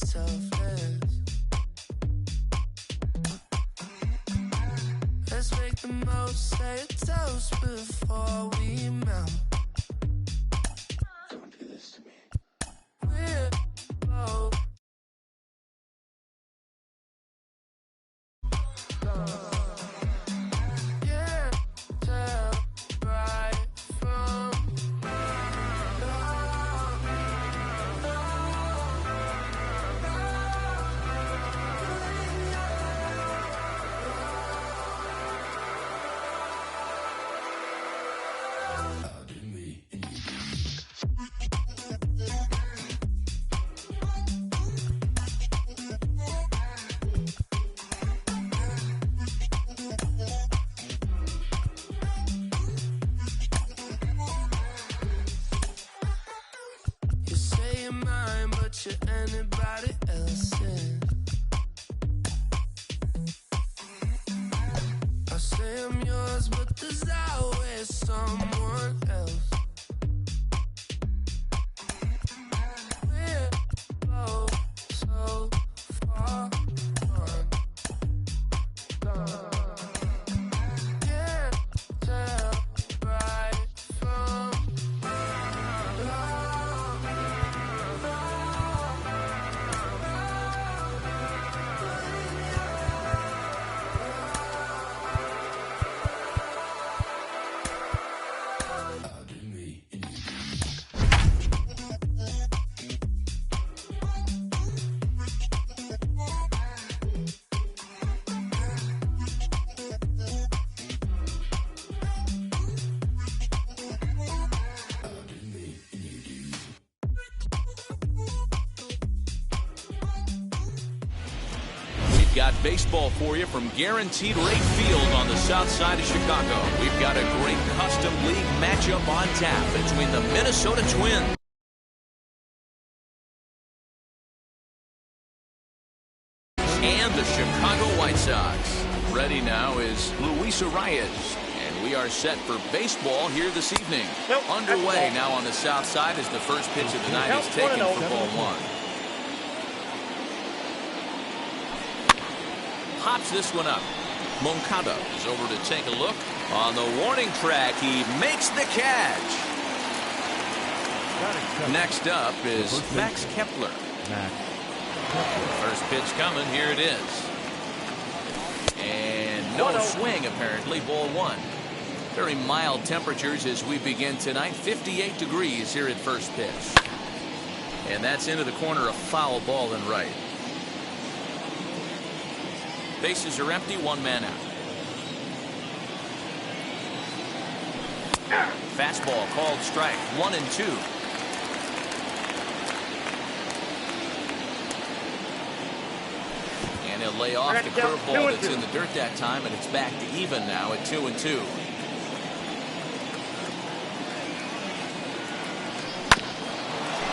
selfless. Let's make the most, say a toast before we melt. Don't do this to me. We're both can't tell right from you say you're mine, but you're anybody else's. I say I'm yours, but there's always someone else. We're both so far gone. Can't tell right from We've got baseball for you from Guaranteed Rate Field on the south side of Chicago. We've got a great custom league matchup on tap between the Minnesota Twins and the Chicago White Sox. Ready now is Luis Arias, and we are set for baseball here this evening. Underway now on the south side as the first pitch of the night is taken for ball one. Pops this one up. Moncada is over to take a look. On the warning track, he makes the catch. Next up is Max Kepler. First pitch coming. Here it is. And no swing, apparently. Ball one. Very mild temperatures as we begin tonight. 58 degrees here at first pitch. And that's into the corner, a foul ball and right. Bases are empty, one man out. Fastball called strike, 1-2. And he'll lay off the curveball that's in the dirt that time, and it's back to even now at 2-2.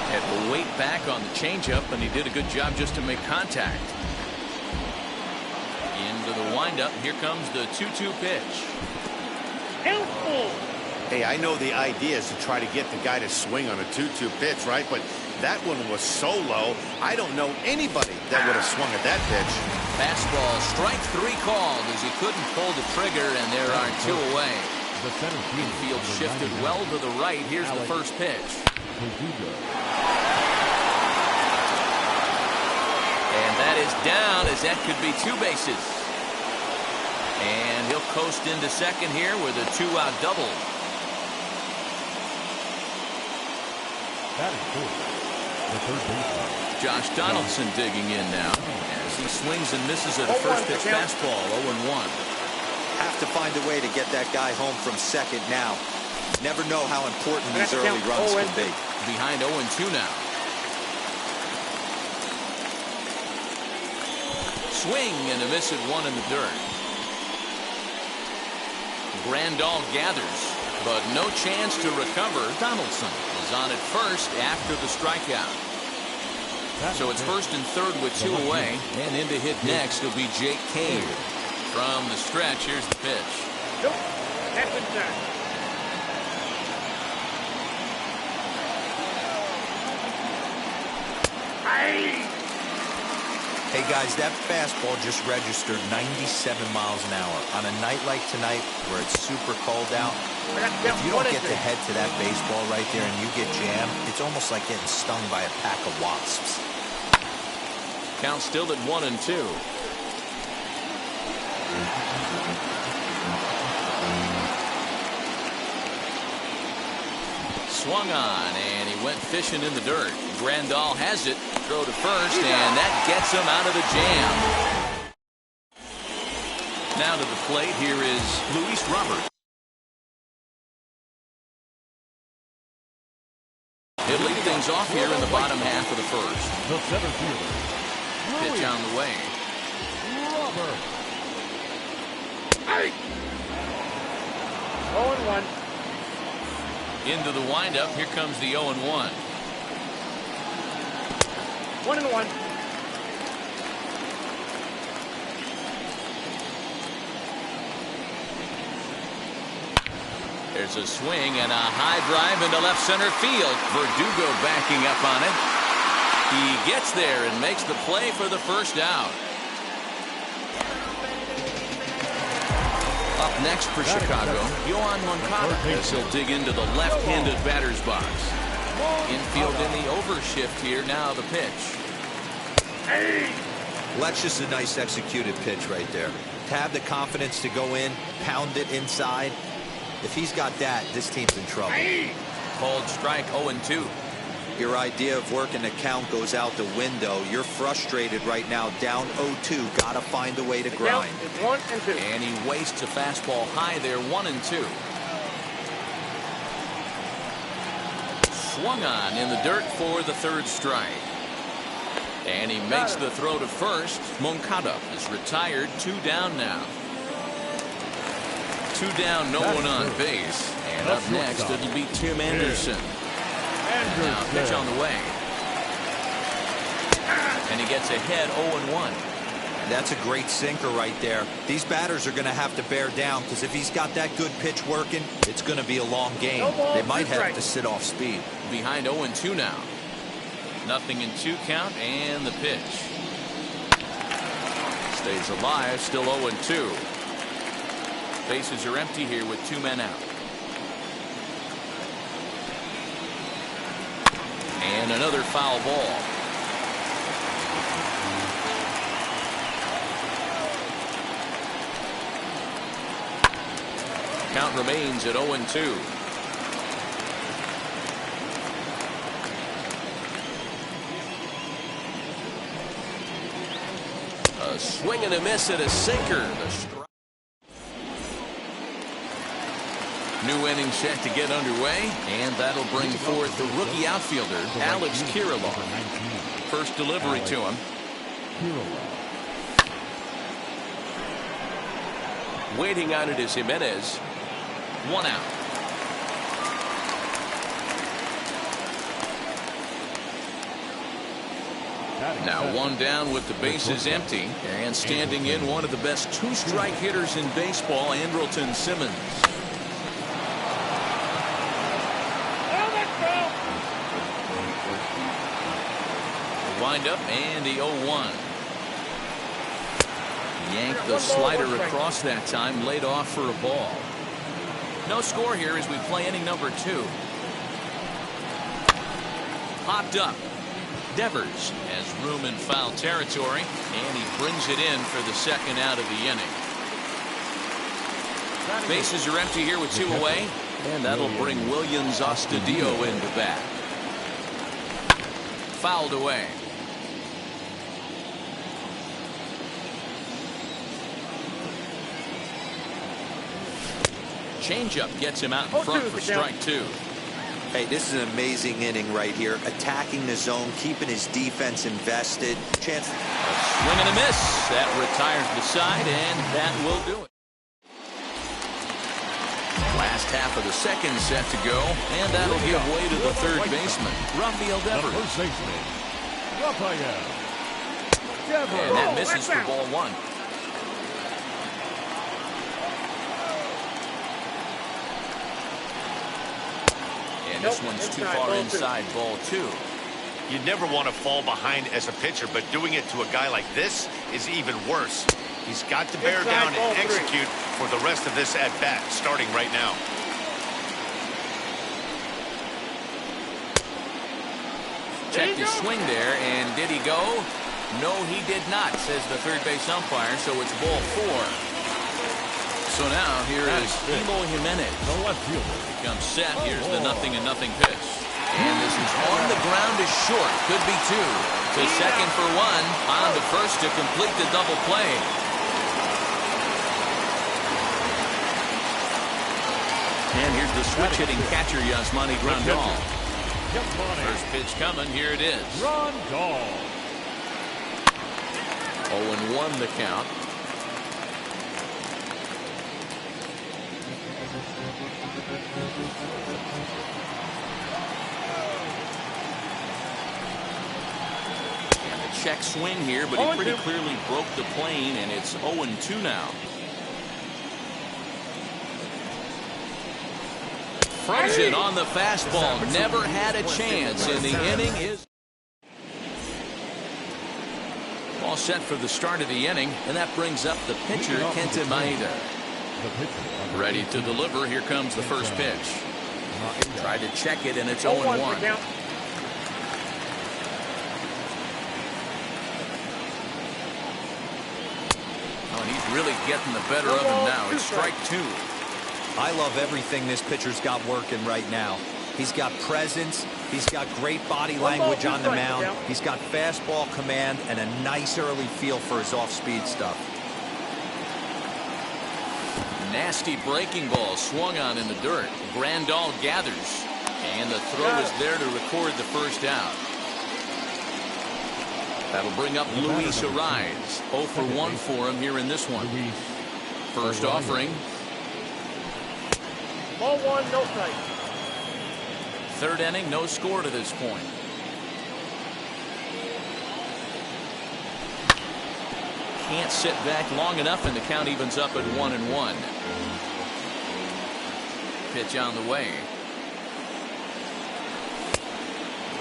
Had the weight back on the changeup, and he did a good job just to make contact. Into the windup. Here comes the 2-2 pitch. Hey, I know the idea is to try to get the guy to swing on a 2-2 pitch, right? But that one was so low, I don't know anybody that would have swung at that pitch. Fastball, strike three called as he couldn't pull the trigger, and there are two away. The center field shifted well to the right. Here's the first pitch. And that is down, as that could be two bases. And he'll coast into second here with a two-out double. That is good. The third baseman. Josh Donaldson digging in now as he swings and misses at a first pitch fastball. 0-1. Have to find a way to get that guy home from second now. Never know how important these early runs can be. Behind 0-2 now. Swing and a miss at one in the dirt. Grandal gathers, but no chance to recover. Donaldson is on at first after the strikeout. So it's first and third with two away, and in to hit next will be Jake Cave. From the stretch, here's the pitch. Nope. That's inside. Hey, guys, that fastball just registered 97 miles an hour. On a night like tonight where it's super cold out, if you don't get the head to that baseball right there and you get jammed, it's almost like getting stung by a pack of wasps. Count still at 1-2. Swung on, and he went fishing in the dirt. Grandal has it. Throw to first, and that gets him out of the jam. Now to the plate, here is Luis Robert. He'll lead things off here in the bottom half of the first. The center fielder. Pitch on the way. Robert. 0-1. Into the windup. Here comes the 0-1. 1-1. There's a swing and a high drive into left center field. Verdugo backing up on it. He gets there and makes the play for the first out. Up next for Chicago, Yohan Moncada, as he'll dig into the left-handed batter's box. Infield in the overshift here. Now the pitch. Well, that's just a nice executed pitch right there. To have the confidence to go in, pound it inside. If he's got that, this team's in trouble. Called strike 0-2. Your idea of working the count goes out the window. You're frustrated right now, down 0-2. Got to find a way to grind. It's 1-2. And he wastes a fastball high there, 1-2. Swung on in the dirt for the third strike. And he makes the throw to first. Moncada is retired. 2 down now. 2 down, no one on base. And up next, it'll be Tim Anderson. Now pitch on the way. And he gets ahead 0-1. That's a great sinker right there. These batters are going to have to bear down because if he's got that good pitch working, it's going to be a long game. They might have to sit off speed. Behind 0-2 now. 0-2 count and the pitch. Stays alive, still 0-2. Bases are empty here with 2 men out. And another foul ball. Count remains at 0-2. A swing and a miss and a sinker. The strike. New inning set to get underway, and that'll bring forth the rookie outfielder, Alex Kirilloff. First delivery to him. Waiting on it is Jimenez. 1 out. Now 1 down with the bases empty, and standing in one of the best 2-strike hitters in baseball, Andrelton Simmons. Wind up and the 0-1. Yanked the slider across that time, laid off for a ball. No score here as we play inning number 2. Popped up. Devers has room in foul territory, and he brings it in for the second out of the inning. Bases are empty here with 2 away, and that'll bring Williams Astudillo into bat. Fouled away. Changeup gets him out in front for strike 2. Hey, this is an amazing inning right here. Attacking the zone, keeping his defense invested. Chance. A swing and a miss. That retires the side, and that will do it. Last half of the second set to go, and that'll give way to the third baseman, Rafael Devers. First baseman, Rafael. And that misses for ball 1. And this one's too far inside, ball 2. You never want to fall behind as a pitcher, but doing it to a guy like this is even worse. He's got to bear down and execute for the rest of this at-bat, starting right now. Checked his swing there, and did he go? No, he did not, says the third base umpire, so it's ball 4. So now here is Emo Jimenez. The left fielder. Comes set. Here's the 0-0 pitch. And this is on the ground is short. Could be 2. To second for 1. On to first to complete the double play. And here's the switch-hitting catcher, Yasmani Grandal. First pitch coming. Here it is. Grandal. 0-1 the count. And a check swing here, but he pretty clearly broke the plane, and it's 0-2 now. Frozen on the fastball. Never had a chance in the inning. Is all set for the start of the inning, and that brings up the pitcher, Kenta Maeda. Ready to deliver. Here comes the first pitch. Tried to check it, and it's 0-1. Oh, and he's really getting the better of him now. It's strike 2. I love everything this pitcher's got working right now. He's got presence. He's got great body language on the mound. He's got fastball command and a nice early feel for his off-speed stuff. Nasty breaking ball swung on in the dirt. Grandal gathers. And the throw is there to record the first out. That'll bring up Luis Ariz. 0 for 1 for him here in this one. First offering. Ball 1, no strike. Third inning, no score to this point. Can't sit back long enough, and the count evens up at 1-1. Pitch on the way.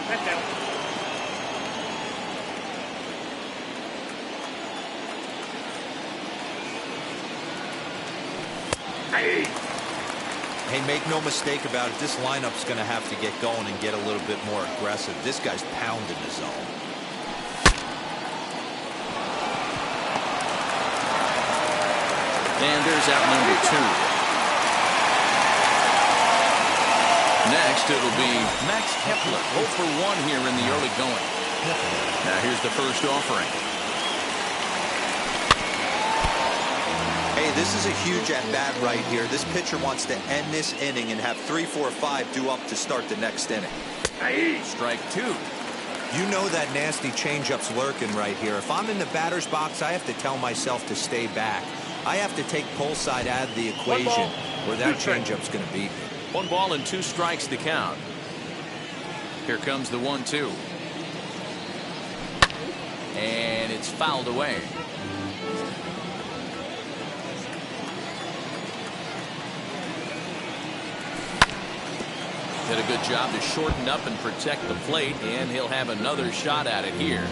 Back down. Hey, make no mistake about it. This lineup's going to have to get going and get a little bit more aggressive. This guy's pounding the zone. And there's out number 2. Next, it'll be Max Kepler. 0 for 1 here in the early going. Now here's the first offering. Hey, this is a huge at-bat right here. This pitcher wants to end this inning and have 3, 4, 5 due up to start the next inning. Strike 2. You know that nasty changeup's lurking right here. If I'm in the batter's box, I have to tell myself to stay back. I have to take pull side out of the equation, or that changeup's going to beat me. 1 ball and 2 strikes to count. Here comes the 1-2. And it's fouled away. Did a good job to shorten up and protect the plate, and he'll have another shot at it here.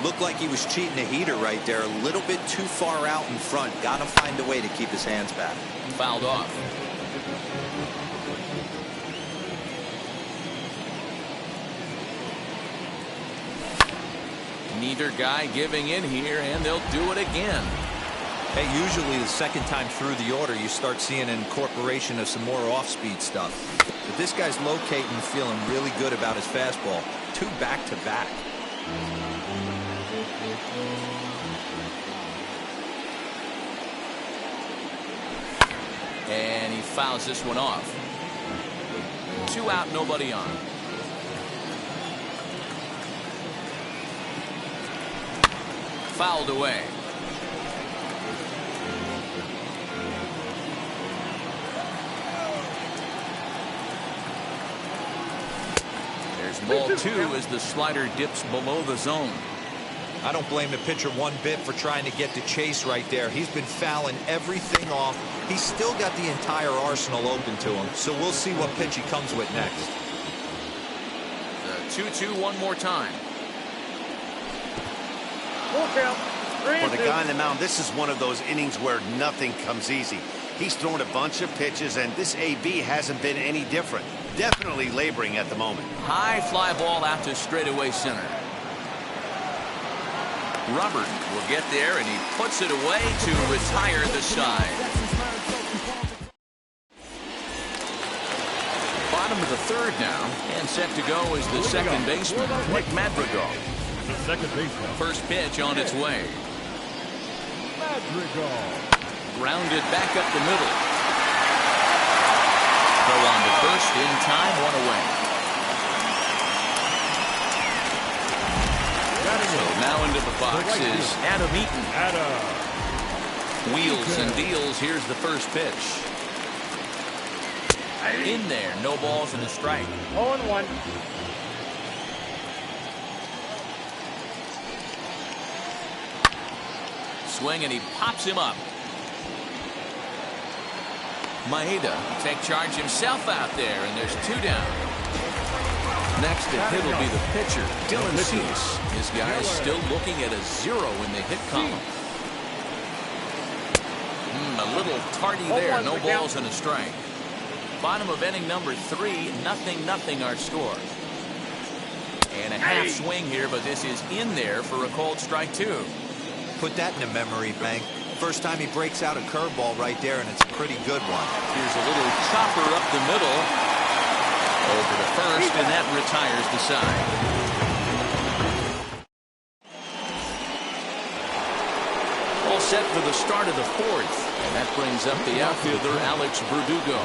Looked like he was cheating a heater right there, a little bit too far out in front. Got to find a way to keep his hands back. Fouled off. Neither guy giving in here, and they'll do it again. Hey, usually the second time through the order, you start seeing an incorporation of some more off-speed stuff. But this guy's locating and feeling really good about his fastball. 2 back-to-back. And he fouls this one off. 2 out, nobody on. Fouled away. There's ball 2 as the slider dips below the zone. I don't blame the pitcher one bit for trying to get the chase right there. He's been fouling everything off. He's still got the entire arsenal open to him, so we'll see what pitch he comes with next. The 2-2 one more time. Full count. For the guy on the mound, this is one of those innings where nothing comes easy. He's thrown a bunch of pitches, and this AB hasn't been any different. Definitely laboring at the moment. High fly ball out to straightaway center. Robert will get there, and he puts it away to retire the side. Bottom of the third now, and set to go is the second baseman, Nick Madrigal. The second baseman. First pitch on its way. Madrigal. Grounded back up the middle. Throw on to first in time, one away. So now into the box is Adam Eaton. Wheels and deals. Here's the first pitch. In there, no balls and a strike. 0-1. Swing, and he pops him up. Maeda take charge himself out there, and there's two down. Next to hit will be the pitcher, Dylan Cease. This guy is still looking at a 0 in the hit column. A little tardy there, no balls and a strike. Bottom of inning number 3, 0-0 our score. And a half swing here, but this is in there for a called strike 2. Put that in a memory bank. First time he breaks out a curveball right there, and it's a pretty good one. Here's a little chopper up the middle. Over to first, and that retires the side. All set for the start of the fourth. And that brings up the outfielder, Alex Verdugo.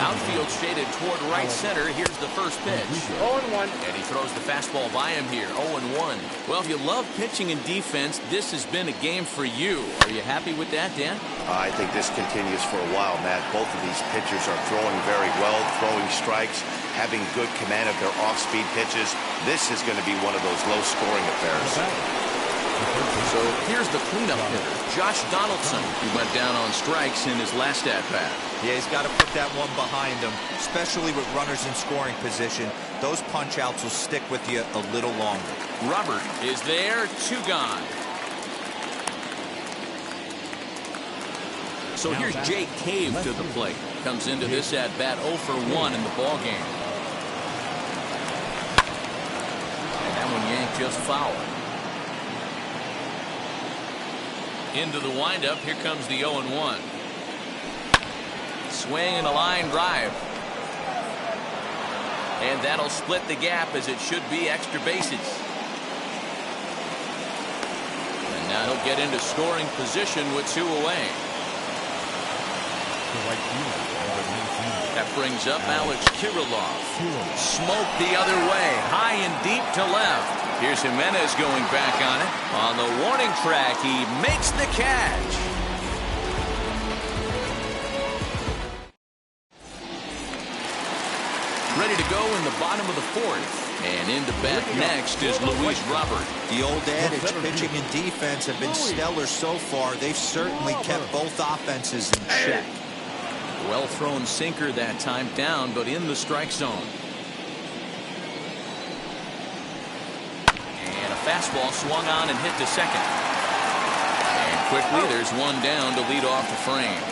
Outfield shaded toward right center. Here's the first pitch. 0-1. And he throws the fastball by him here. 0-1. Well, if you love pitching and defense, this has been a game for you. Are you happy with that, Dan? I think this continues for a while, Matt. Both of these pitchers are throwing very well, throwing strikes, having good command of their off-speed pitches. This is going to be one of those low-scoring affairs. So here's the cleanup hitter, Josh Donaldson, who went down on strikes in his last at-bat. Yeah, he's got to put that one behind him, especially with runners in scoring position. Those punch-outs will stick with you a little longer. Robert is there, 2 gone. So here's Jake Cave to the plate. Comes into this at-bat 0 for 1 in the ballgame. And that one yanked just foul. Into the windup, here comes the 0-1. Swing and a line drive. And that'll split the gap, as it should be, extra bases. And now he'll get into scoring position with 2 away. That brings up Alex Kirilloff. Smoke the other way, high and deep to left. Here's Jimenez going back on it. On the warning track, he makes the catch. Ready to go in the bottom of the fourth. And into bat next is Luis Robert. The old adage, pitching and defense have been stellar so far. They've certainly kept both offenses in check. Well thrown sinker that time, down, but in the strike zone. Fastball swung on and hit to second. And quickly, there's one down to lead off the frame.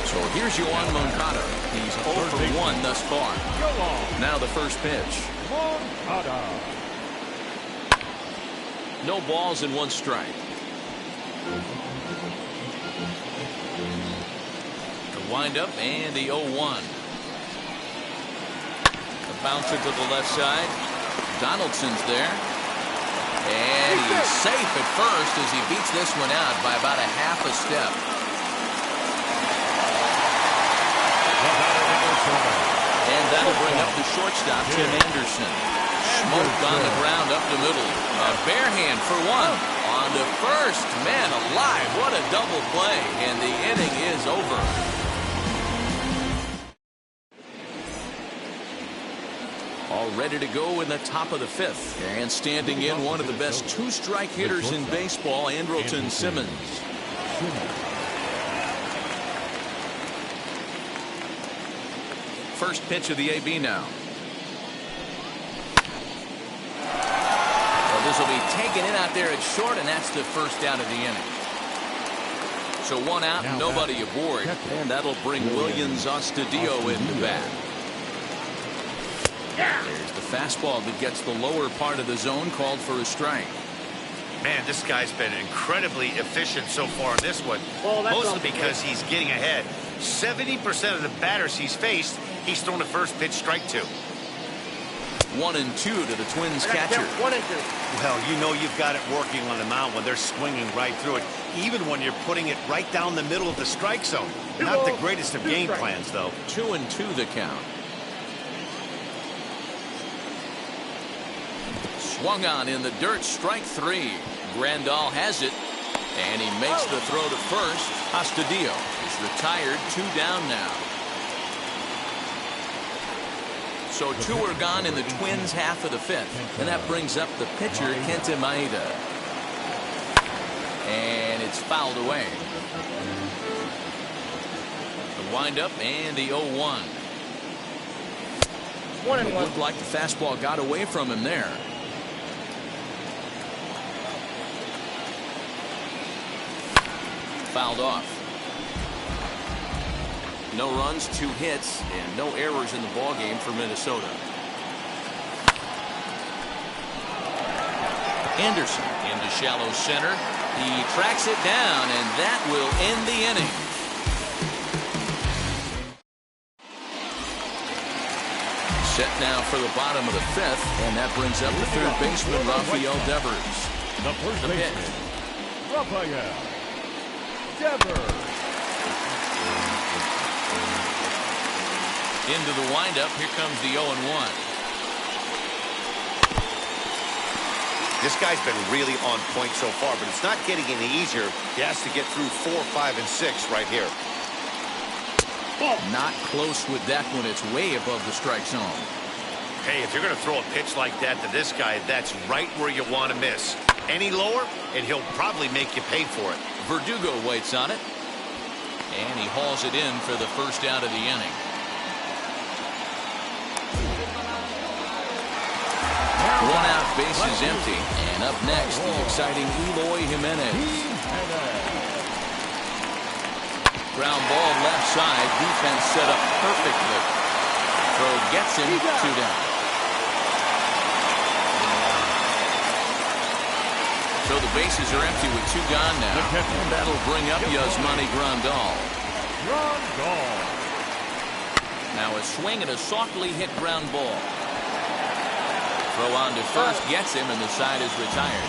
So here's Yoan Moncada. He's 0 for 1 thus far. Now the first pitch. No balls and 1 strike. The windup and the 0-1. Bouncer to the left side. Donaldson's there. And he's safe at first as he beats this one out by about a half a step. And that'll bring up the shortstop, Tim Anderson. Smoked on the ground up the middle. A bare hand for 1. On to first. Man alive, what a double play. And the inning is over. All ready to go in the top of the 5th. And standing in, one of the best 2-strike hitters in baseball, Andrelton Simmons. First pitch of the AB now. Well, this will be taken in out there at short, and that's the first out of the inning. So one out and nobody aboard, and that'll bring Williams Astudillo into bat. There's the fastball that gets the lower part of the zone, called for a strike. Man, this guy's been incredibly efficient so far in this one, that's mostly because he's getting ahead. 70% of the batters he's faced, he's thrown a first pitch strike to. 1-2 to the Twins catcher. 1-2. Well, you know you've got it working on the mound when they're swinging right through it, even when you're putting it right down the middle of the strike zone. Not the greatest of game plans, though. 2-2 the count. Swung on in the dirt, strike 3. Grandal has it, and he makes the throw to first. Astudillo is retired, 2 down now. So 2 are gone in the Twins' half of the 5th, and that brings up the pitcher, Kenta Maeda. And it's fouled away. The windup and the 0-1. It looked like the fastball got away from him there. Fouled off. No runs, 2 hits, and no errors in the ballgame for Minnesota. Anderson into shallow center. He tracks it down, and that will end the inning. Set now for the bottom of the 5th, and that brings up the third baseman, Rafael Devers. The first baseman, Rafael Devers. Into the windup. Here comes the 0-1. This guy's been really on point so far, but it's not getting any easier. He has to get through 4, 5, and 6 right here. Not close with that one. It's way above the strike zone. Hey, if you're going to throw a pitch like that to this guy, that's right where you want to miss. Any lower, and he'll probably make you pay for it. Verdugo waits on it, and he hauls it in for the first out of the inning. One out, base is empty, and up next, the exciting Eloy Jimenez. Ground ball left side, defense set up perfectly. Throw gets him, 2 down. So the bases are empty with 2 gone now. And that'll bring up Yasmani Grandal. Now a swing and a softly hit ground ball. Throw on to first gets him, and the side is retired.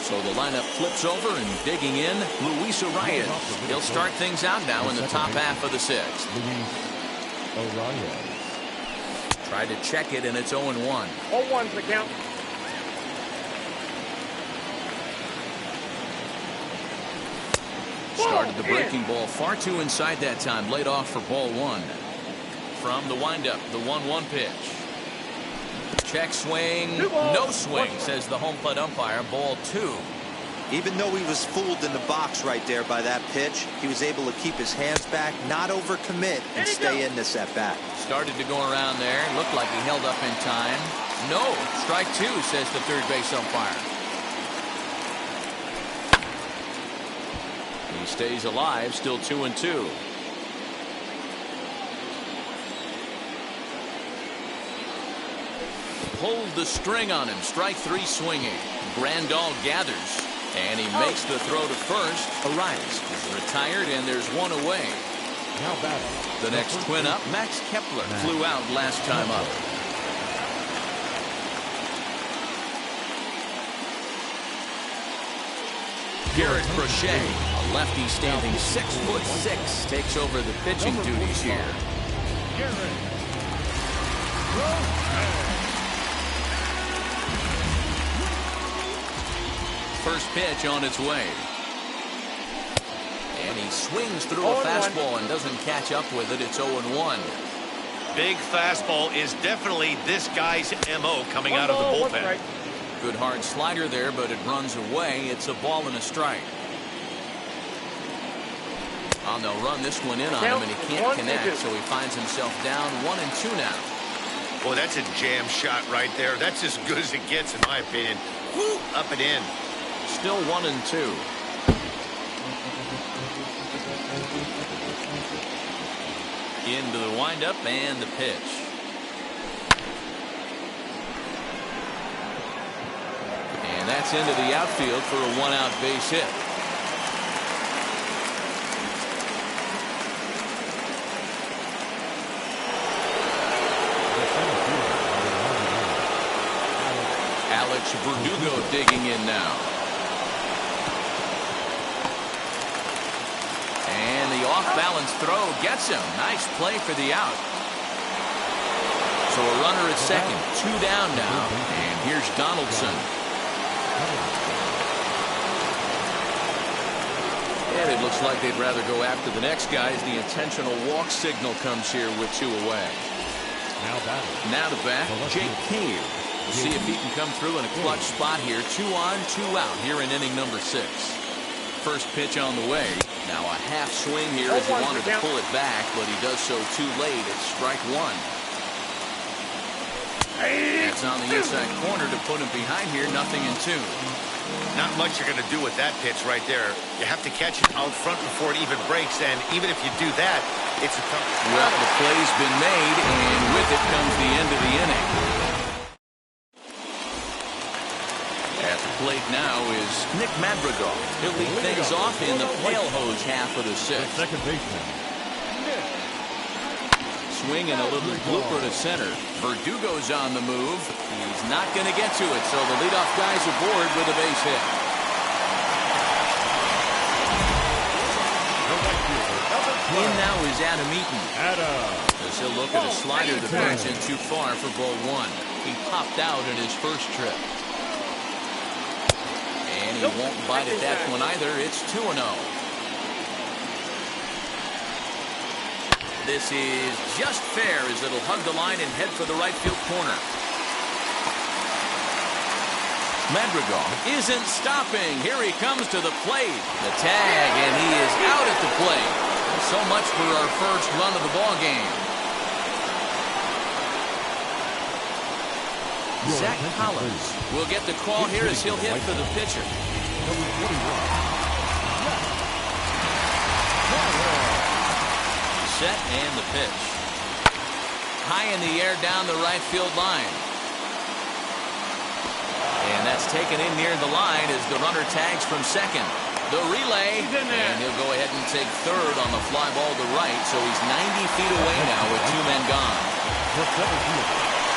So the lineup flips over, and digging in, Luis Arias. He'll start things out now in the top half of the 6th. Luis Arias. Tried to check it, and it's 0-1. 0-1's the count. Started the breaking ball far too inside that time. Laid off for ball 1. From the windup, the 1-1 pitch. Check swing, no swing, says the home plate umpire. Ball 2. Even though he was fooled in the box right there by that pitch, he was able to keep his hands back, not overcommit, and stay in this at bat. Started to go around there. Looked like he held up in time. No, strike 2, says the third base umpire. He stays alive, still 2-2. Pulled the string on him. Strike 3 swinging. Grandal gathers, and he makes the throw to first. Arias is retired, and there's 1 away. Now batting. The next twin up, Max Kepler, flew out last time up. Garrett Crochet, a lefty standing 6'6", takes over the pitching duties here. First pitch on its way. And he swings through a fastball and doesn't catch up with it. It's 0-1. Big fastball is definitely this guy's MO coming out of the bullpen. Good hard slider there, but it runs away. It's a ball and a strike. And they'll run this one in on him, and he can't connect, so he finds himself down 1-2 now. Boy, that's a jam shot right there. That's as good as it gets, in my opinion. Woo, up and in. Still 1-2. Into the windup and the pitch. And that's into the outfield for a one-out base hit. Verdugo digging in now. And the off-balance throw gets him. Nice play for the out. So a runner at second. 2 down now. And here's Donaldson. And it looks like they'd rather go after the next guy as the intentional walk signal comes here with 2 away. Now to bat, Jake Cave. We'll see if he can come through in a clutch spot here. 2 on, 2 out here in inning number 6. First pitch on the way. Now a half swing here as he wanted to pull it back, but he does so too late. It's strike 1. It's on the inside corner to put him behind here. 0-2. Not much you're going to do with that pitch right there. You have to catch it out front before it even breaks, and even if you do that, it's a tough. Well, the play's been made, and with it comes the end of the inning. At the plate now is Nick Madrigal. He'll lead things off in the pale hose half of the 6th. Second baseman. Swing and a little blooper to center. Verdugo's on the move. He's not going to get to it, so the leadoff guy's aboard with a base hit. In now is Adam Eaton. As he'll look at a slider that burns in too far for ball 1. He popped out in his first trip. And he won't bite at that one either. It's 2-0. This is just fair as it'll hug the line and head for the right field corner. Madrigal isn't stopping. Here he comes to the plate. The tag, and he is out at the plate. So much for our first run of the ball game. Zach Collins will get the call here as he'll hit for the pitcher. Set and the pitch. High in the air down the right field line. And that's taken in near the line as the runner tags from second. The relay, and he'll go ahead and take third on the fly ball to right, so he's 90 feet away now with 2 men gone.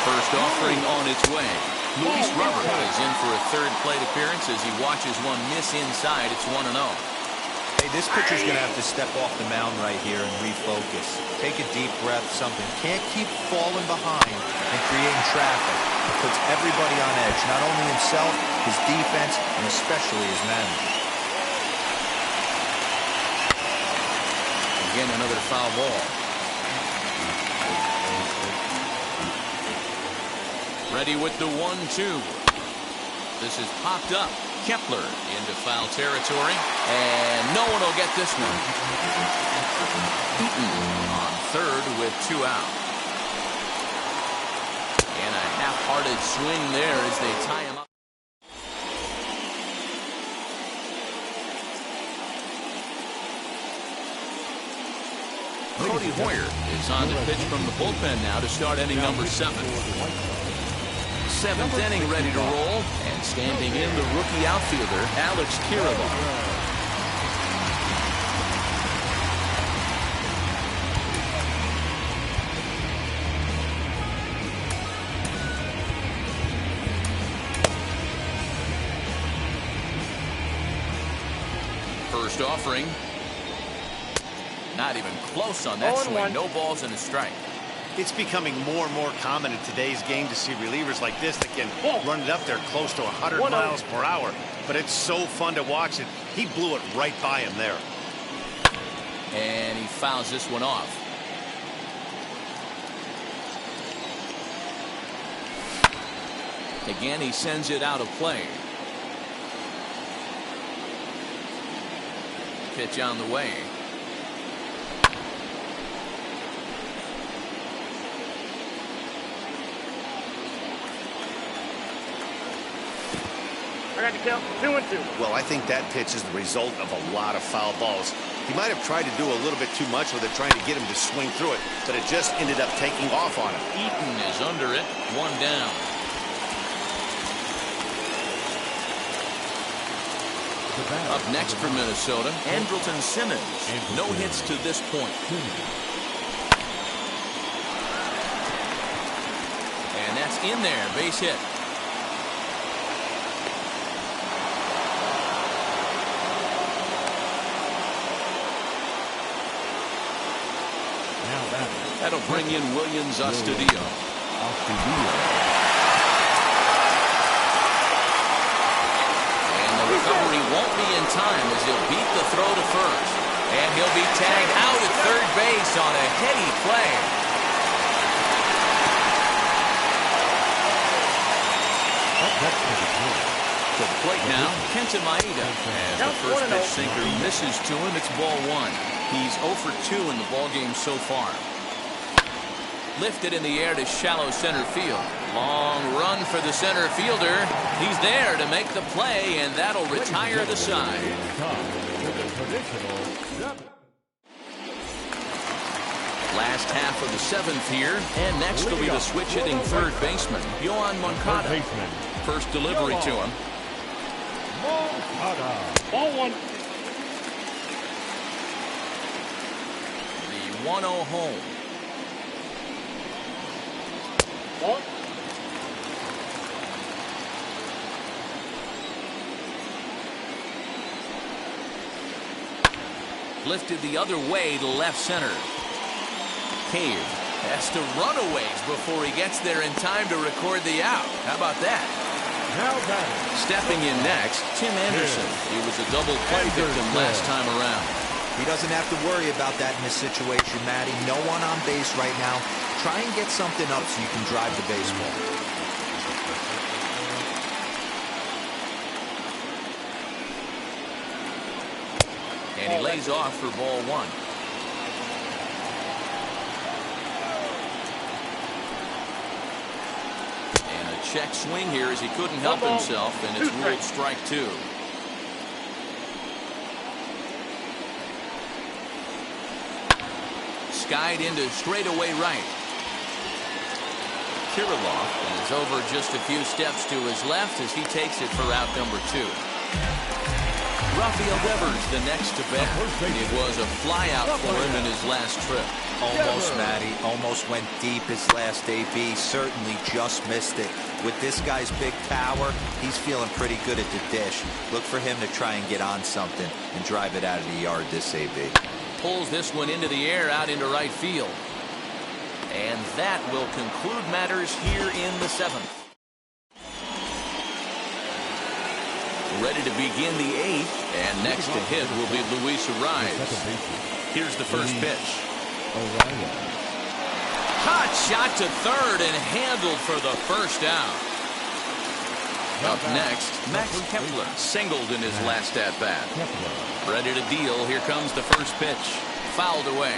First offering on its way. Luis Robert is in for a third plate appearance as he watches one miss inside. It's 1-0. Hey, this pitcher's going to have to step off the mound right here and refocus. Take a deep breath, something. Can't keep falling behind and creating traffic. It puts everybody on edge, not only himself, his defense, and especially his manager. Again, another foul ball. Ready with the 1-2. This is popped up. Kepler into foul territory, and no one will get this one. Eaton on third with 2 out. And a half-hearted swing there as they tie him up. Cody Hoyer is on the pitch from the bullpen now to start inning number 7. 7th inning ready to roll, and standing in the rookie outfielder Alex Kirilloff. First offering. Not even close on that swing. No balls and a strike. It's becoming more and more common in today's game to see relievers like this that can run it up there close to 100 miles per hour. But it's so fun to watch it. He blew it right by him there. And he fouls this one off. Again, he sends it out of play. Pitch on the way. I got to count 2-2. Well, I think that pitch is the result of a lot of foul balls. He might have tried to do a little bit too much with it, trying to get him to swing through it, but it just ended up taking off on him. Eaton is under it. 1 down. Up next for Minnesota, Andrelton Simmons. No hits to this point. And that's in there. Base hit. That'll bring in Williams Astudillo. And the recovery won't be in time as he'll beat the throw to first. And he'll be tagged out at third base on a heady play. To the plate now, Kenta Maeda. As the first pitch sinker misses to him, it's ball 1. He's 0 for 2 in the ballgame so far. Lifted in the air to shallow center field. Long run for the center fielder. He's there to make the play, and that'll retire the side. Last half of the 7th here, and next will be the switch-hitting third baseman, Yoan Moncada. First delivery to him. Ball 1. The 1-0 home. Ball. Lifted the other way to left center. Cave has to run a ways before he gets there in time to record the out. How about that? Stepping in next, Tim Anderson. He was a double play victim last time around. He doesn't have to worry about that in this situation, Matty. No one on base right now. Try and get something up so you can drive the baseball. And he lays off for ball 1. And a check swing here as he couldn't help himself, and it's ruled strike 2. Skied into straightaway right. Kirilloff is over just a few steps to his left as he takes it for out number 2. Rafael Devers the next to bat. It was a flyout for him in his last trip. Almost, Matty. Almost went deep his last AB. Certainly just missed it. With this guy's big power, he's feeling pretty good at the dish. Look for him to try and get on something and drive it out of the yard this AB. Pulls this one into the air out into right field. And that will conclude matters here in the 7th. Ready to begin the 8th, and next to hit will be Luis Ariz. Here's the first pitch. Hot shot to third and handled for the first out. Up next, Max Kepler singled in his last at-bat. Ready to deal. Here comes the first pitch. Fouled away.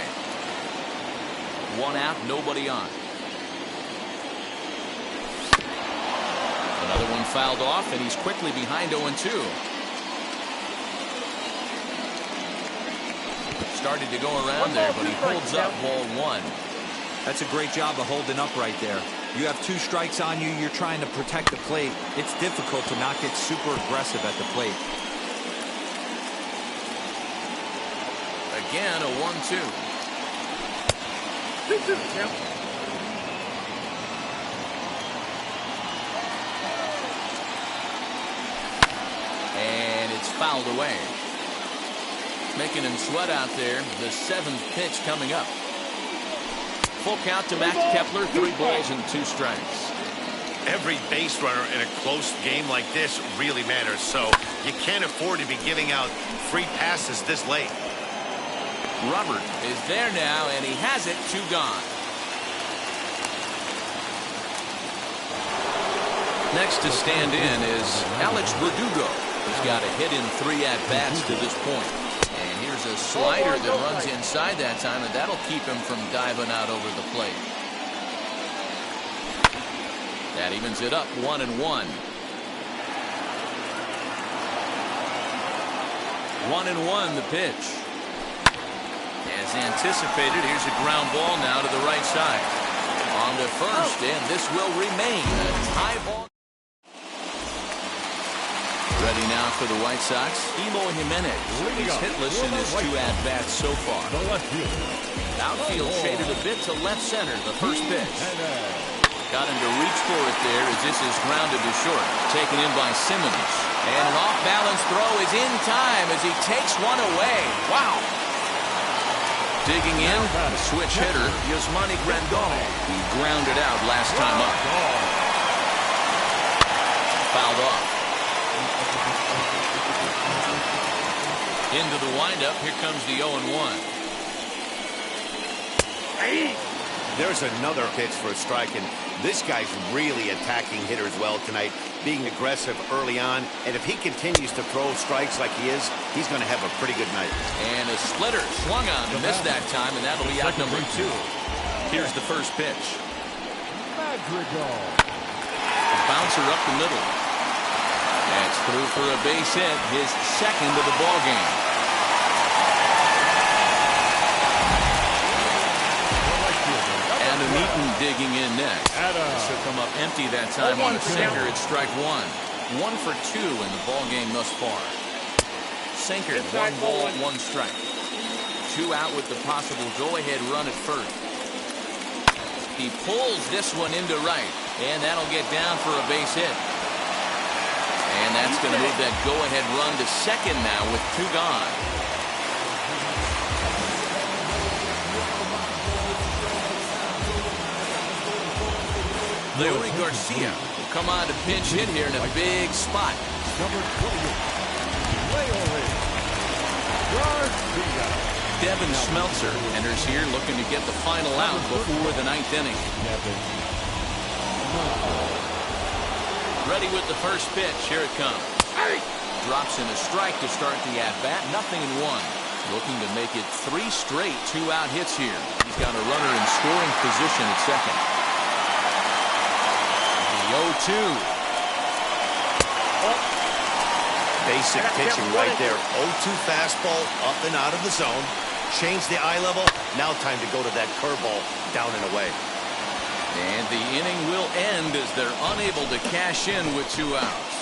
1 out, nobody on. Another one fouled off, and he's quickly behind 0-2. Started to go around there, but he holds up ball 1. That's a great job of holding up right there. You have 2 strikes on you. You're trying to protect the plate. It's difficult to not get super aggressive at the plate. Again, a 1-2. 2-2. And it's fouled away. Making him sweat out there. The 7th pitch coming up. Full count to Max Kepler. 3 balls and 2 strikes. Every base runner in a close game like this really matters, so you can't afford to be giving out free passes this late. Robert is there now, and he has it. 2 gone. Next to stand in is Alex Verdugo. He's got a hit in 3 at-bats to this point. And here's a slider that runs inside that time, and that'll keep him from diving out over the plate. That evens it up 1-1. 1-1 the pitch. As anticipated, here's a ground ball now to the right side. On to first, and this will remain a tie ball. Ready now for the White Sox, Eloy Jimenez. He's hitless in his 2 at-bats so far. Outfield shaded a bit to left center, the first pitch. Got him to reach for it there as this is grounded to short. Taken in by Simmons. And an off-balance throw is in time as he takes one away. Wow. Digging in, the switch hitter, Yasmani Grandal. He grounded out last time up. Fouled off. Into the windup, here comes the 0-1. There's another pitch for a strike, and this guy's really attacking hitters well tonight, being aggressive early on, and if he continues to throw strikes like he is, he's going to have a pretty good night. And a splitter swung on and missed that time, and that'll be out number 2. Here's the first pitch. A bouncer up the middle. That's through for a base hit, his second of the ball game. Eaton digging in next. This will come up empty that time on a sinker. It's strike 1. 1 for 2 in the ball game thus far. Sinker, 1 ball, 1 strike. 2 out with the possible go-ahead run at first. He pulls this one into right, and that'll get down for a base hit. And that's going to move that go-ahead run to second now with 2 gone. Leury Garcia will come on to pinch hit here in a big spot. Number 28, Leury Garcia. Devin Smeltzer enters here looking to get the final out before the 9th inning. Ready with the first pitch. Here it comes. Drops in a strike to start the at-bat. 0-1. Looking to make it 3 straight 2-out hits here. He's got a runner in scoring position at second. 0-2. Basic pitching right there. 0-2 fastball up and out of the zone. Change the eye level. Now time to go to that curveball down and away. And the inning will end as they're unable to cash in with 2 outs.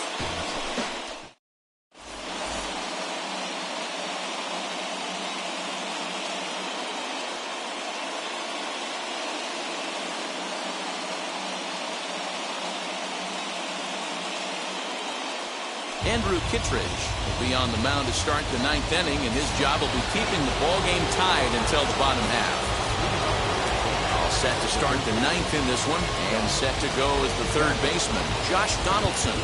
Andrew Kittredge will be on the mound to start the 9th inning, and his job will be keeping the ball game tied until the bottom half. All set to start the 9th in this one, and set to go as the 3rd baseman, Josh Donaldson.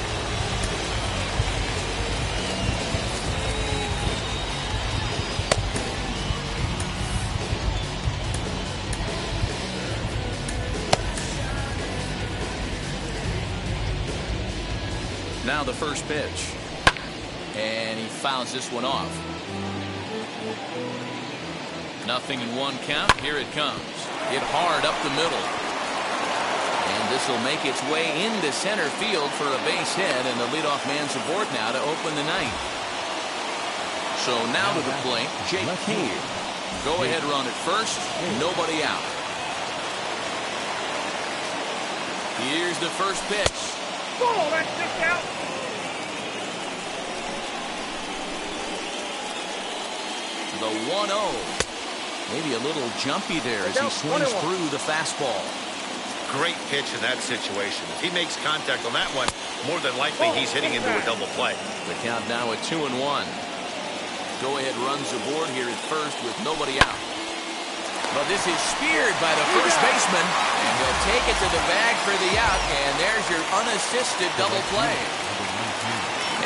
Now the first pitch. And he fouls this one off. 0-1 count. Here it comes. Hit hard up the middle. And this will make its way into center field for a base hit, and the leadoff man's aboard now to open the 9th. So now to the plate, Jake Cave. Go ahead run at first. Nobody out. Here's the first pitch. Oh, that's just out. The 1-0. Maybe a little jumpy there as he swings through the fastball. Great pitch in that situation. If he makes contact on that one, more than likely he's hitting into a double play. The count now at 2-1. Go ahead runs aboard here at first with nobody out. But this is speared by the first baseman, and he'll take it to the bag for the out, and there's your unassisted double play.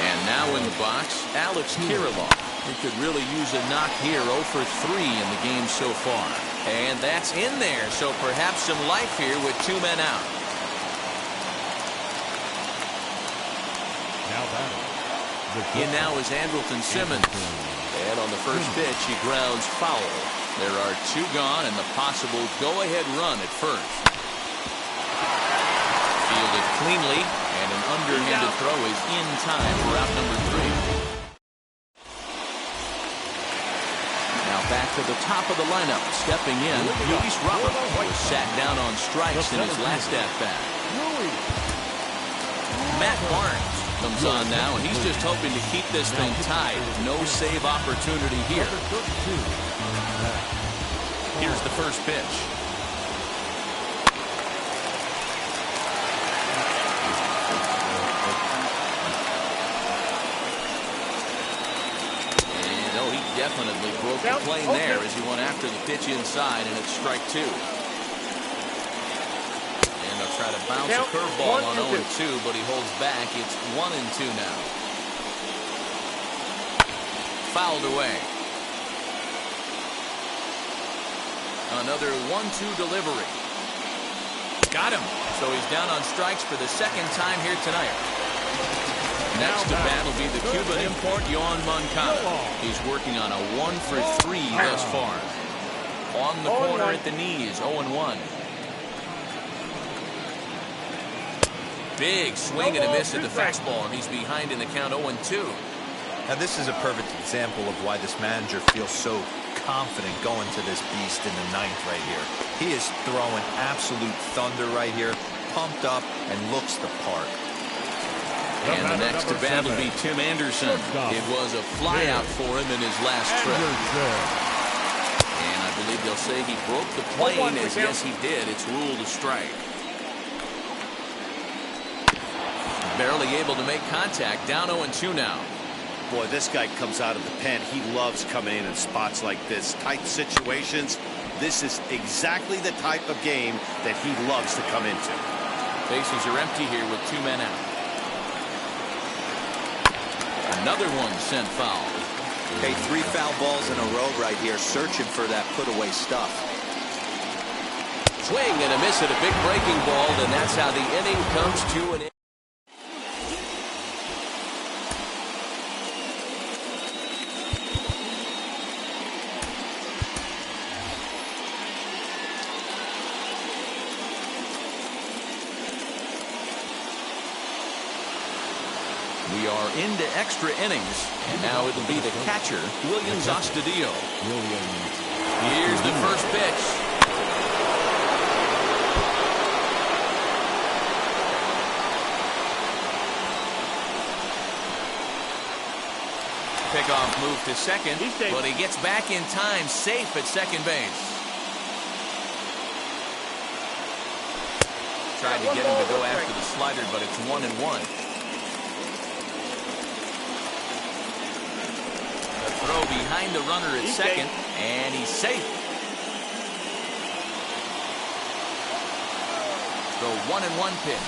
And now in the box, Alex Kirilloff. He could really use a knock here. 0 for 3 in the game so far. And that's in there, so perhaps some life here with 2 men out. In now is Andrelton Simmons. And on the first pitch, he grounds foul. There are 2 gone and the possible go-ahead run at first. Fielded cleanly, and an underhanded throw is in time for out number 3. Back to the top of the lineup, stepping in, Luis Robert was sat down on strikes in his last at-bat. Matt Barnes comes on now, and he's just hoping to keep this thing tied. No save opportunity here. Here's the first pitch. And oh, he definitely broke the plane there as he went after the pitch inside, and it's strike two. Try to bounce a curveball on 0-2, but he holds back. It's 1-2 now. Fouled away. Another 1-2 delivery. Got him. So he's down on strikes for the second time here tonight. Next to bat will be the Cuban import, Yohan Moncada. He's working on a 1-for-3 thus far. On the corner at the knees, 0-1. Big swing and a miss at the fastball, and he's behind in the count 0-2. Now this is a perfect example of why this manager feels so confident going to this beast in the ninth right here. He is throwing absolute thunder right here, pumped up and looks the part. And the next to bat will be Tim Anderson. It was a flyout for him in his last trip. And I believe they'll say he broke the plane, as yes he did. It's ruled a strike. Barely able to make contact, down 0-2 now. Boy, this guy comes out of the pen. He loves coming in spots like this. Tight situations. This is exactly the type of game that he loves to come into. Bases are empty here with 2 men out. Another one sent foul. Okay, 3 foul balls in a row right here, searching for that put-away stuff. Swing and a miss at a big breaking ball, and that's how the inning comes to an end. We are into extra innings, and now it'll be the catcher, Williams Astudillo. Here's the first pitch. Pickoff move to second, but he gets back in time, safe at second base. Tried to get him to go after the slider, but it's 1-1. Throw behind the runner at second, and he's safe. The 1-1 pitch.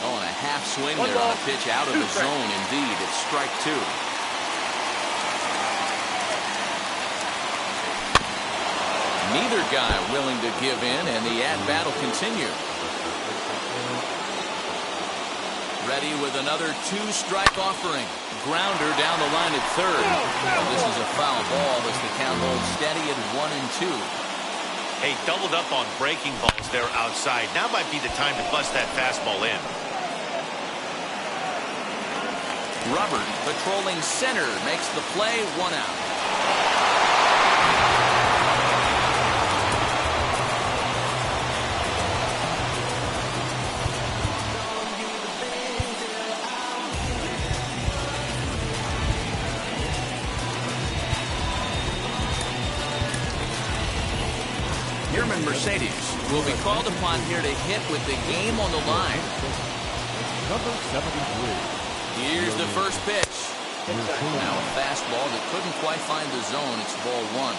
Oh, and a half swing there on a pitch out of the zone. Indeed, it's strike two. Neither guy willing to give in, and the at-bat will continue. Ready with another 2-strike offering. Grounder down the line at third. And this is a foul ball as the count holds steady at 1-2. Hey, doubled up on breaking balls there outside. Now might be the time to bust that fastball in. Robert patrolling center makes the play, 1 out. Mercedes will be called upon here to hit with the game on the line. Number 73. Here's the first pitch. Now a fastball that couldn't quite find the zone. It's ball 1.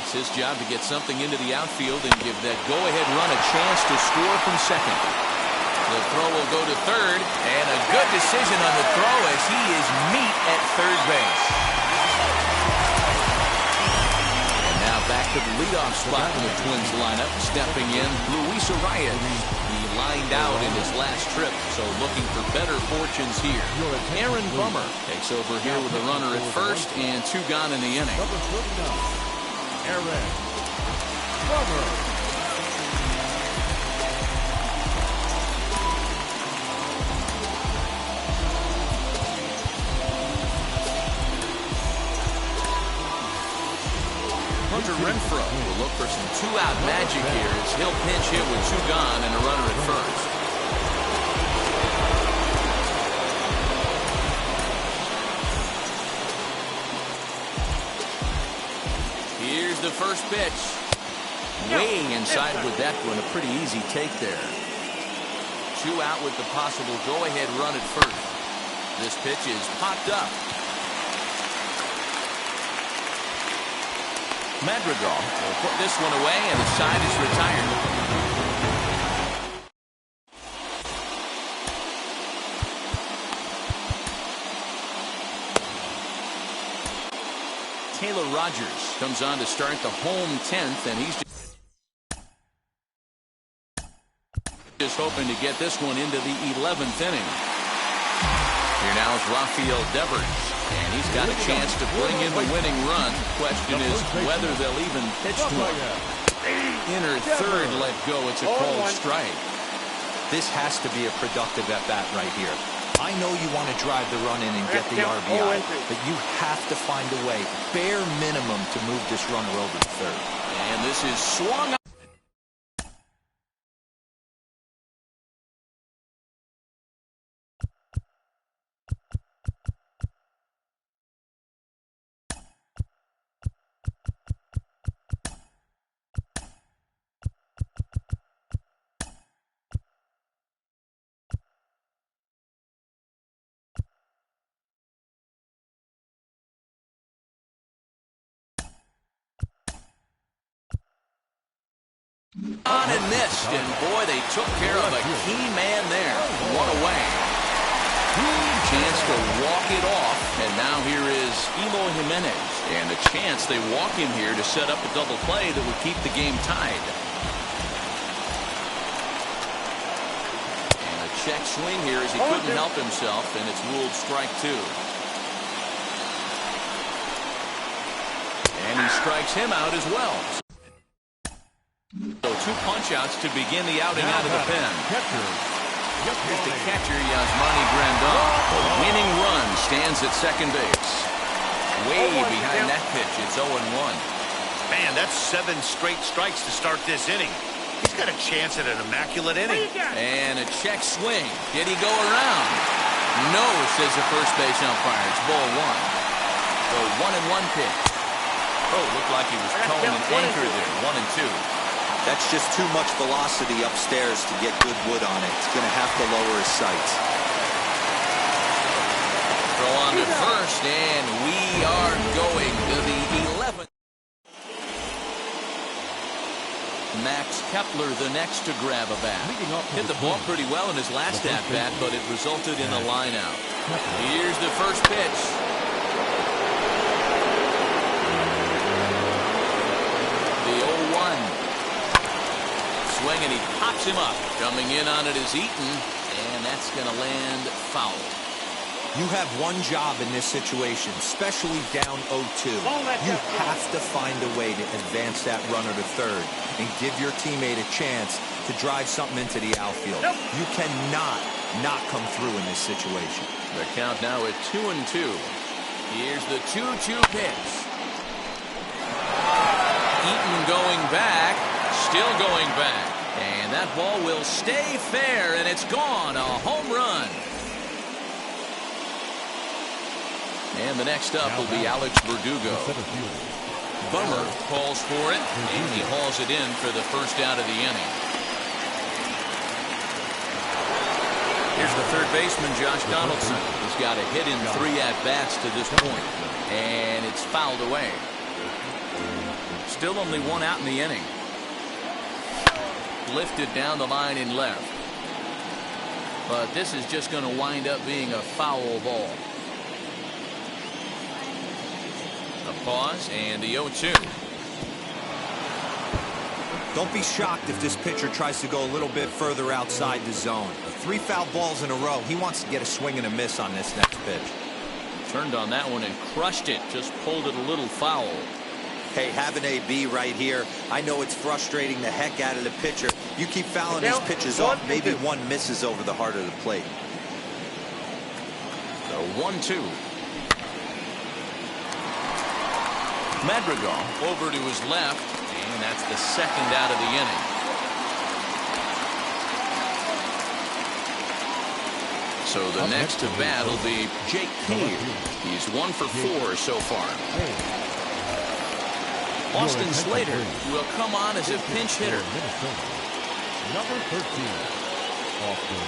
It's his job to get something into the outfield and give that go-ahead run a chance to score from second. The throw will go to third, and a good decision on the throw as he is meat at third base. Back to the leadoff spot in the Twins lineup. Stepping in, Luis Arias. He lined out in his last trip, so looking for better fortunes here. Aaron Bummer takes over here with a runner at first and 2 gone in the inning. Number 39, Aaron Bummer. Hunter Renfro will look for some two-out magic here as he'll pinch hit with two gone and a runner at first. Here's the first pitch. Way inside with that one. A pretty easy take there. Two out with the possible go-ahead run at first. This pitch is popped up. Madrigal will put this one away, and the side is retired. Taylor Rogers comes on to start the home 10th, and he's just hoping to get this one into the 11th inning. Here now is Rafael Devers, and he's got a chance to bring in the winning run. The question is whether they'll even pitch to him. Inner third let go. It's a cold strike. This has to be a productive at-bat right here. I know you want to drive the run in and get the RBI, but you have to find a way, bare minimum, to move this runner over to third. And this is swung up. On and missed, and boy, they took care of a key man there. One away. Chance to walk it off, and now here is Eloy Jimenez, and a chance they walk him here to set up a double play that would keep the game tied. And a check swing here as he couldn't help himself, and it's ruled strike two. And he strikes him out as well. So two punch-outs to begin the out and out of the pen. Here's the catcher, Yasmani Grandal. The winning run stands at second base. Way behind that pitch. It's 0-1. Man, that's 7 straight strikes to start this inning. He's got a chance at an immaculate inning. And a check swing. Did he go around? No, says the first base umpire. It's ball one. The 1-1 pitch. Oh, looked like he was towing an anchor there. 1-2. That's just too much velocity upstairs to get good wood on it. It's going to have to lower his sights. Throw on to first, and we are going to the 11th. Max Kepler, the next to grab a bat. Hit the ball pretty well in his last at-bat, but it resulted in a line-out. Here's the first pitch. The 0-1. Swing, and he pops him up. Coming in on it is Eaton, and that's going to land foul. You have one job in this situation, especially down 0-2. You have to find a way to advance that runner to third and give your teammate a chance to drive something into the outfield. You cannot not come through in this situation. The count now at 2-2. Here's the 2-2 pitch. Eaton going back. Still going back. And that ball will stay fair, and it's gone. A home run. And the next up will be Alex Verdugo. Bummer calls for it, and he hauls it in for the first out of the inning. Here's the third baseman, Josh Donaldson. He's got a hit in 3 at-bats to this point, and it's fouled away. Still only 1 out in the inning. Lifted down the line in left. But this is just going to wind up being a foul ball. A pause and the 0-2. Don't be shocked if this pitcher tries to go a little bit further outside the zone. 3 foul balls in a row. He wants to get a swing and a miss on this next pitch. Turned on that one and crushed it. Just pulled it a little foul. Hey, have an AB right here. I know it's frustrating the heck out of the pitcher. You keep fouling these pitches off, maybe one misses over the heart of the plate. The 1-2. Madrigal over to his left, and that's the second out of the inning. So the next to bat will be Jake Cave. He's 1 for 4 so far. Austin Slater will come on as a pinch hitter. Number 13, Austin.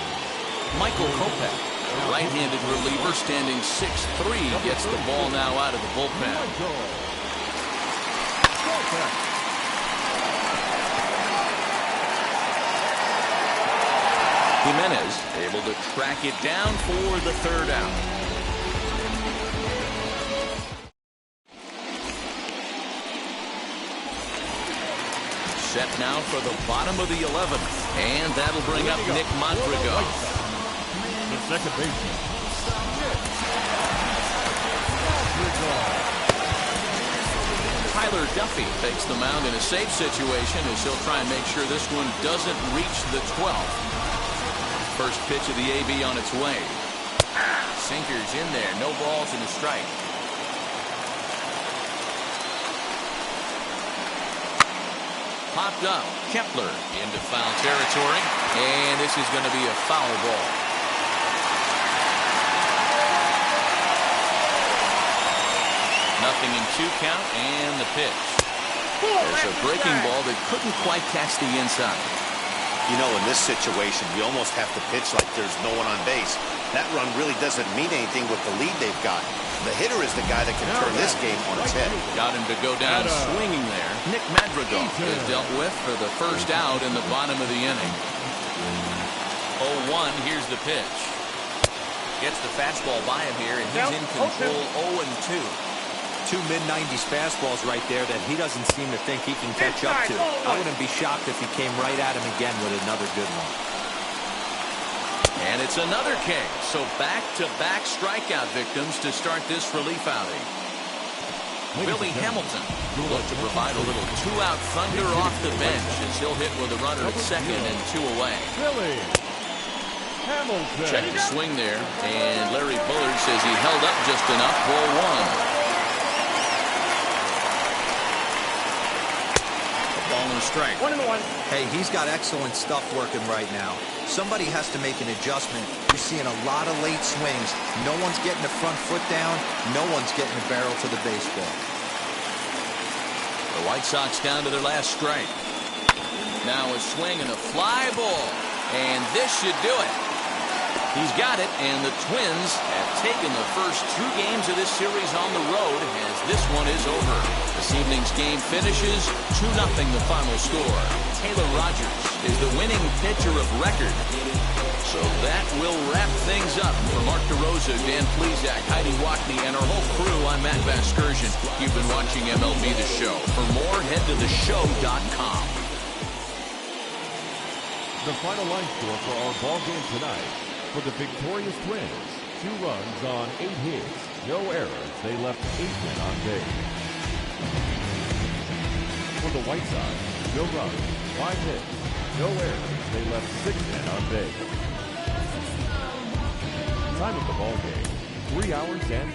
Michael Kopech, a right-handed reliever standing 6'3", gets the ball now out of the bullpen. Jimenez able to track it down for the third out. Set now for the bottom of the 11th, and that'll bring up Nick Madrigal. The second baseman. Tyler Duffy takes the mound in a safe situation as he'll try and make sure this one doesn't reach the 12th. First pitch of the AB on its way. Sinkers in there, no balls and a strike. Popped up. Kepler into foul territory, and this is going to be a foul ball. Nothing in 2 count, and the pitch. There's a breaking ball that couldn't quite catch the inside. You know, in this situation, you almost have to pitch like there's no one on base. That run really doesn't mean anything with the lead they've got. The hitter is the guy that can turn this game on its head. Got him to go down swinging there. Nick Madrigal is dealt with for the first out in the bottom of the inning. 0-1, here's the pitch. Gets the fastball by him here, and he's in control. 0-2. 2 mid-90s fastballs right there that he doesn't seem to think he can catch up to. I wouldn't be shocked if he came right at him again with another good one. And it's another K. So back-to-back strikeout victims to start this relief outing. Billy Hamilton will look to provide a little 2-out thunder off the bench as he'll hit with a runner at second and 2 away. Billy Hamilton. Check the swing there, and Larry Bullard says he held up just enough. Ball 1. Ball and a strike. 1-1. Hey, he's got excellent stuff working right now. Somebody has to make an adjustment. You're seeing a lot of late swings. No one's getting the front foot down. No one's getting the barrel to the baseball. The White Sox down to their last strike. Now a swing and a fly ball. And this should do it. He's got it, and the Twins have taken the first 2 games of this series on the road as this one is over. This evening's game finishes 2-0 the final score. Taylor Rogers is the winning pitcher of record. So that will wrap things up. For Mark DeRosa, Dan Plesac, Heidi Wackney, and our whole crew, I'm Matt Vasgersian. You've been watching MLB The Show. For more, head to theshow.com. The final line score for our ball game tonight. For the victorious Twins, 2 runs on 8 hits, no errors. They left 8 men on base. For the White Sox, no runs, 5 hits, no errors. They left 6 men on base. Time of the ball game, 3 hours and